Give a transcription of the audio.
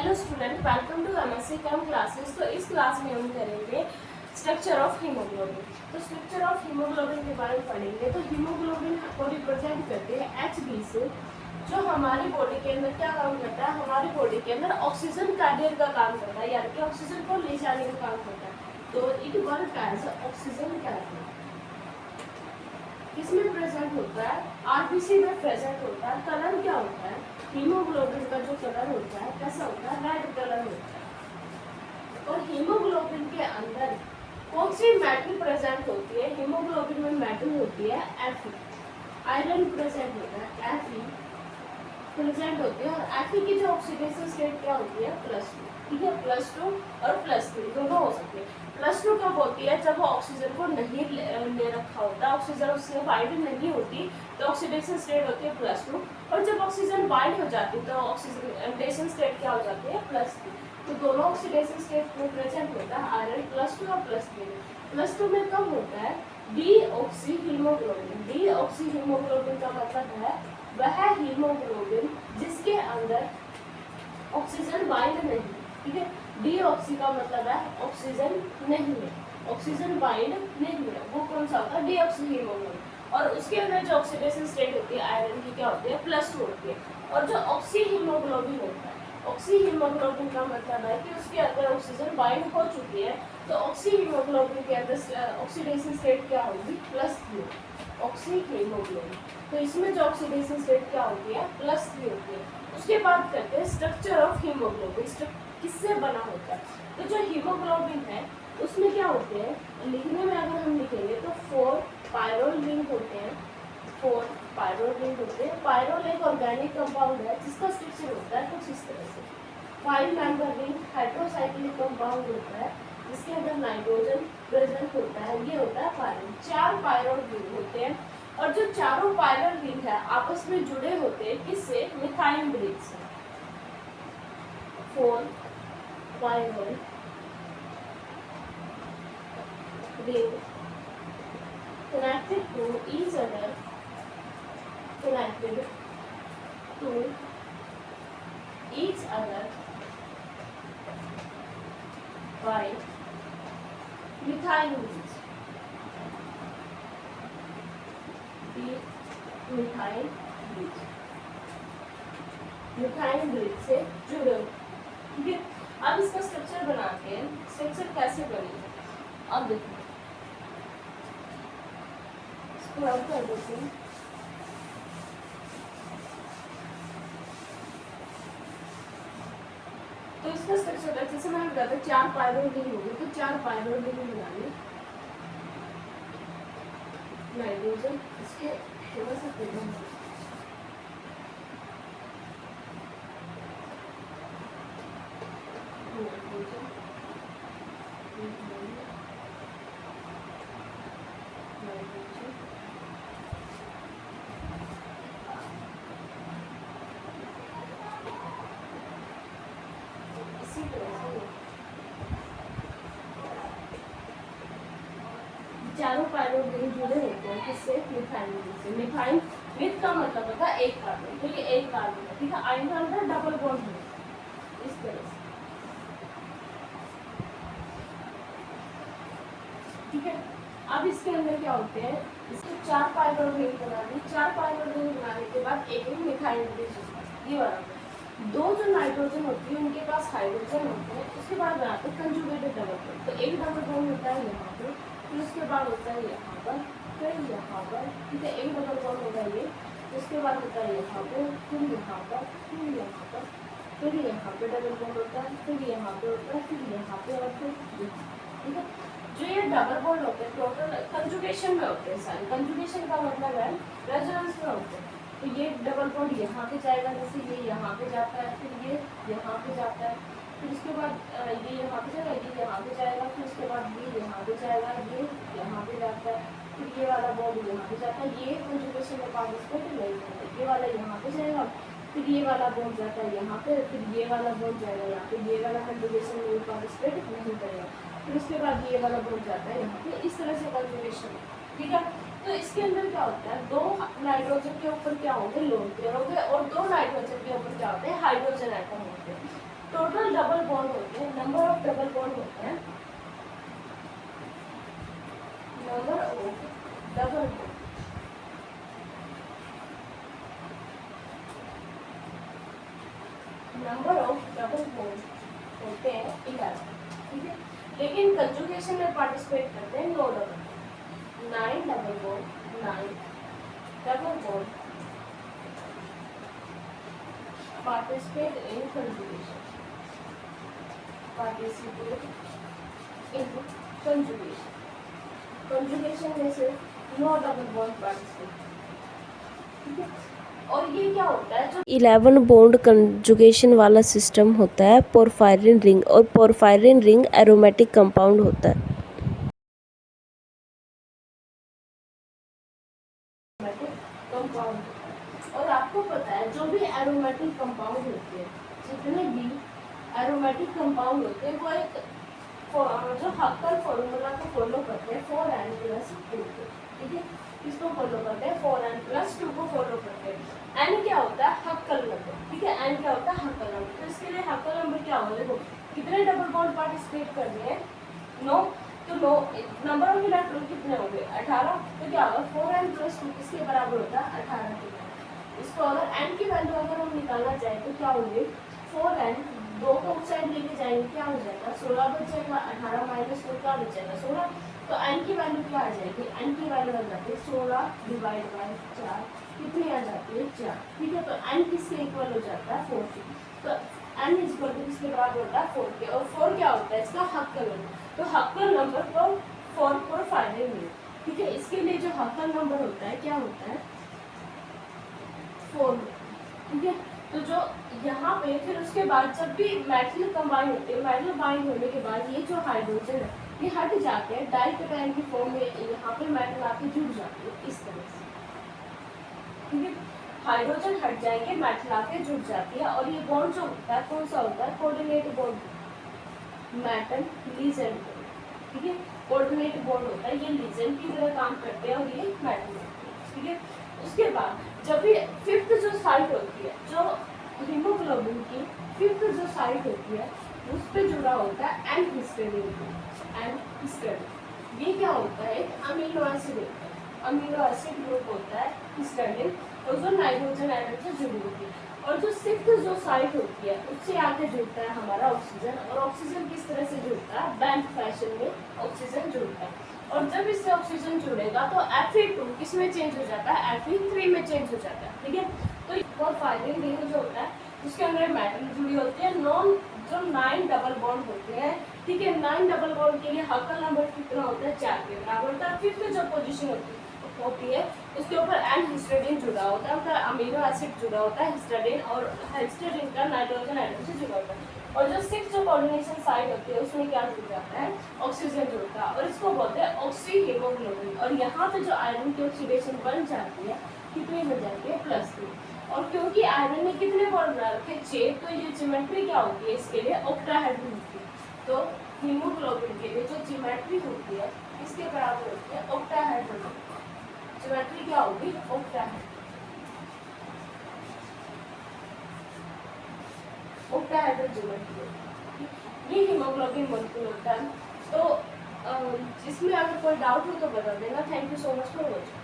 Hello student, welcome to MSc cum classes. तो इस class में हम करेंगे स्ट्रक्चर ऑफ हीमोग्लोबिन। तो स्ट्रक्चर ऑफ हीमोग्लोबिन के बारे में पढ़ेंगे। तो हीमोग्लोबिन को रिप्रेजेंट करते हैं एचबी से, जो हमारी बॉडी के अंदर क्या काम करता है, हमारी बॉडी के अंदर ऑक्सीजन कैरियर का काम करता है, यानी कि ऑक्सीजन को ले जाने का काम करता है। तो it work as oxygen carrier. किसमें प्रेजेंट होता है? आरबीसी में प्रेजेंट होता है। कलर क्या होता है? हीमोग्लोबिन का जो कलर होता है कैसा होता है? रेड कलर होता है। और हीमोग्लोबिन के अंदर कौन सी मेटल प्रेजेंट होती है? हीमोग्लोबिन में मेटल होती है Fe। आयरन प्रेजेंट होता है, Fe प्रेजेंट होती है। और Fe की जो ऑक्सीडेशन स्टेट क्या होती है? +2। ठीक है, +2 और +3 दोनों हो सकते हैं। +2 कब होती है? जब वो ऑक्सीजन को नहीं ले रखा होता, ऑक्सीजन उससे बाइंड नहीं होती, तो ऑक्सीडेशन स्टेट होती है +2। और जब ऑक्सीजन बाइंड हो जाती है तो ऑक्सीडेशन स्टेट क्या हो जाती है? +3। तो दोनों ऑक्सीडेशन स्टेट में प्रेजेंट होता है आयरन +2 और +3। +2 में कब होता है? Deoxy haemoglobin. डीऑक्सी हीमोग्लोबिन का मतलब है वह हीमोग्लोबिन जिसके अंदर ऑक्सीजन बाइंड नहीं। ठीक है, डीऑक्सी का मतलब है ऑक्सीजन नहीं है, ऑक्सीजन बाइंड नहीं है, वो कौन सा होता है? Deoxy haemoglobin. और उसके अंदर जो ऑक्सीडेशन स्टेट होती है आयरन की क्या होती है? +2 होती है। और जो ऑक्सी हीमोग्लोबिन होता है, ऑक्सी हीमोग्लोबिन का मतलब है कि उसके अंदर ऑक्सीजन बाइंड हो चुकी है। तो ऑक्सी हीमोग्लोबिन के अंदर ऑक्सीडेशन स्टेट क्या होगी? +3। Oxy haemoglobin. तो इसमें जो ऑक्सीडेशन स्टेट क्या होती है? +3 होती है। उसके बाद करते हैं स्ट्रक्चर ऑफ हीमोग्लोबिन। किससे बना होता है? तो जो हीमोग्लोबिन है उसमें क्या होते हैं? लिखने में अगर हम लिखेंगे तो 4 पायरोल रिंग होते हैं। 4 पायरोल रिंग होते हैं। पायरोल एक ऑर्गेनिक कंपाउंड है जिसका स्ट्रक्चर होता है कुछ इस तरह से। 5 मेंबर रिंग हाइड्रोसाइक्लिक कंपाउंड होता है जिसके अंदर नाइट्रोजन प्रेजेंट होता है, ये होता है पायरोल। 4 पायरोल रिंग होते हैं। और जो चारों पायरोल रिंग है आपस में जुड़े होते हैं किससे? मिथाइल ग्रुप से। 4 pyrrole ring connected to each other by methyl groups. Methyl group से जुड़े। ठीक है, अब इसका स्ट्रक्चर बनाते हैं। स्ट्रक्चर कैसे बनेगा अब देखो। इसको अब कर देते हैं। तो इसका स्ट्रक्चर जैसे मैंने बताया था 4 पायरोल रिंग होगी, तो 4 पायरोल रिंग बनानी। नाइट्रोजन इसके थोड़ा सा प्रेजेंट है। चारों पायरोल रिंग जुड़े होते हैं किससे? मिथाइल से। मिथाइल विथ का मतलब होता है एक कार्बन, तो ये एक कार्बन है। ठीक है, आयन का अंदर डबल बॉन्ड है इस तरह से। ठीक है, अब इसके अंदर क्या होते हैं? इसके 4 पायरोल रिंग बना दी। 4 पायरोल रिंग बनाने के बाद एक मिथाइल ग्रुप होता है, ये वाला। 2 जो नाइट्रोजन होती है उनके पास हाइड्रोजन होते हैं। उसके बाद बनाते हैं कंजुगेटेड डबल बॉन्ड। तो एक डबल बॉन्ड होता है यहाँ पे, फिर उसके बाद होता है यहाँ पर, फिर यहाँ पर। ठीक है, एक डबल बॉन्ड होगा ये, उसके बाद होता है यहाँ पे, फिर यहाँ पर, फिर यहाँ पर, फिर यहाँ पे डबल बॉन्ड होता है, फिर यहाँ पे होता है, फिर यहाँ पे और फिर यहाँ। ठीक है, जो ये डबल बॉन्ड होते हैं टोटल कंजुगेशन में होते हैं सारे। कंजुगेशन का मतलब है रेजोनेंस में होते हैं। तो ये डबल बॉन्ड यहाँ पे जाएगा, जैसे ये यहाँ पे जाता है, फिर ये यहाँ पे जाता है, फिर उसके बाद ये यहाँ पे जाएगा, ये यहाँ पे जाएगा, फिर उसके बाद ये यहाँ पे जाएगा, ये यहाँ पे जाता है, फिर ये वाला बॉन्ड यहाँ पे जाता है। ये कंजुगेशन में पार्टिसिपेट नहीं करता, ये वाला यहाँ पे जाएगा, फिर ये वाला बॉन्ड जाता है यहाँ पे, फिर ये वाला बॉन्ड जाएगा यहाँ पे, ये वाला कंजुगेशन में पार्टिसिपेट नहीं करेगा, फिर उसके बाद ये वाला बॉन्ड जाता है यहाँ पे। इस तरह से कंजुगेशन। ठीक है, तो इसके अंदर क्या होता है? 2 नाइट्रोजन के ऊपर क्या होंगे? लोन पेयर होंगे, और 2 नाइट्रोजन के ऊपर क्या होते हैं? हाइड्रोजन एटम होते हैं। टोटल ऑफ डबल बॉन्ड होता है, number of double bond, number of double bond होते हैं 11, ठीक है। लेकिन कंजुगेशन में पार्टिसिपेट करते हैं 9 double, 9 double bond, 9 double bond participate in conjugation, participate in conjugation, conjugation में सिर्फ 9 डबल बॉन्ड पार्टिसिपेट, ठीक है। और ये क्या होता है, जो 11 बॉन्ड कंजुगेशन वाला सिस्टम होता है पोरफायरिन रिंग, और पोरफायरिन रिंग एरोमेटिक कंपाउंड होता है। कंपाउंड, और आपको पता है जो भी एरोमेटिक कंपाउंड होते हैं, जितने भी एरोमेटिक कंपाउंड होते हैं वो एक जो हक्कल फॉर्मूला को फॉलो करते हैं 4n+2 को, ठीक है। इसको फॉलो करते हैं 4n+2 को फॉलो करते हैं। n क्या होता है, हक्कल नंबर, ठीक है। n क्या होता है, हक्कल नंबर। तो इसके लिए हक्कल नंबर क्या होगा, देखो कितने डबल बॉन्ड पार्टिसिपेट कर रहे हैं, 9, तो 9 नंबर ऑफ इलेक्ट्रॉन कितने होंगे, 18, तो क्या होगा 4n+2 किसके बराबर होता है, 18 के बराबर। इसको अगर n की वैल्यू अगर हम निकालना चाहें तो क्या होंगे, 4n 2 को उस साइड लेके जाएंगे, क्या हो जाएगा 16 बच जाएगा, 18 माइनस 4 क्या बच जाएगा 16। तो n की वैल्यू क्या आ जाएगी, n की वैल्यू आ जाती है 16 डिवाइड बाई 4, कितनी आ जाती है 4, ठीक है। तो n किसके इक्वल हो जाता है 4 के, तो n इक्वल टू किसके बराबर होता है 4 के। और 4 क्या होता है, इसका हक्कल नंबर, तो हक्कल नंबर को 4 को फायदे में, ठीक है। इसके लिए जो हक्कल नंबर होता है क्या होता है 4, ठीक है। तो जो यहाँ पे फिर उसके बाद जब भी मेटल कंबाइन होते हैं, मेटल बाइंड होने के बाद ये जो हाइड्रोजन है ये हट जाते हैं डाइकेटायन की फॉर्म में, यहाँ पे मेटल आके जुड़ जाते हैं इस तरह से, ठीक है। हाइड्रोजन हट जाएंगे, मेटल आके जुड़ जाती है, और ये बॉन्ड जो होता है कौन सा होता है, कोऑर्डिनेट बॉन्ड, मेटल लीजेंड, ठीक है। कोऑर्डिनेट बॉन्ड होता है, ये लीजेंड की तरह काम करते हैं और ये मेटल, ठीक है। उसके बाद जब भी फिफ्थ जो साइट होती है, जो हीमोग्लोबिन की फिफ्थ जो साइट होती है उस पे जुड़ा होता है एन हिस्टेडिन, एन हिस्टेडिन। ये क्या होता है, एक अमीनो एसिड होता है, अमीनो एसिड ग्रुप होता है हिस्टेडिन, और जो नाइट्रोजन एटम से जुड़ी होती है। और जो सिक्स्थ जो साइट होती है उससे आके जुड़ता है हमारा ऑक्सीजन, और ऑक्सीजन किस तरह से जुड़ता है, बैंड फैशन में ऑक्सीजन जुड़ता है। और जब इससे ऑक्सीजन जुड़ेगा तो Fe2 किस में चेंज हो जाता है, Fe3 में चेंज हो जाता है, ठीक है। तो पोरफायरिन रिंग जो होता है उसके अंदर मेटल जुड़ी होती है, जो 9 डबल बॉन्ड होते हैं, ठीक है। 9 डबल बॉन्ड के लिए हक्कल नंबर कितना होता है, 4 के बराबर होता है। फिफ्थ जो पोजीशन होती है उसके ऊपर एन हिस्टेडिन जुड़ा होता है, मतलब अमीनो एसिड जुड़ा होता है हिस्टेडिन, और हिस्टेडिन का नाइट्रोजन एटम से जुड़ा होता है। और जो सिक्स जो कोऑर्डिनेशन साइड होती है उसमें क्या जुड़ जाता है, ऑक्सीजन जुड़ता है, और इसको बोलते हैं ऑक्सी हीमोग्लोबिन। और यहाँ पे जो आयरन की ऑक्सीडेशन बन जाती है कितनी बन जाती है, +3। और क्योंकि आयरन में कितने बॉन्ड बना रखे, 6, तो ये ज्योमेट्री क्या होती है इसके लिए, ऑक्टाहेड्रल होती है। तो हीमोग्लोबिन के लिए जो ज्योमेट्री होती है इसके बराबर होती है ऑक्टाहेड्रल, ज्योमेट्री क्या होगी, ऑक्टाहेड्रल, ऑक्टाहेड्रल ज्योमेट्री। ये हीमोग्लोबिन मॉलिक्यूल होता है। तो इसमें अगर कोई डाउट हो तो बता देना। Thank you so much for watching.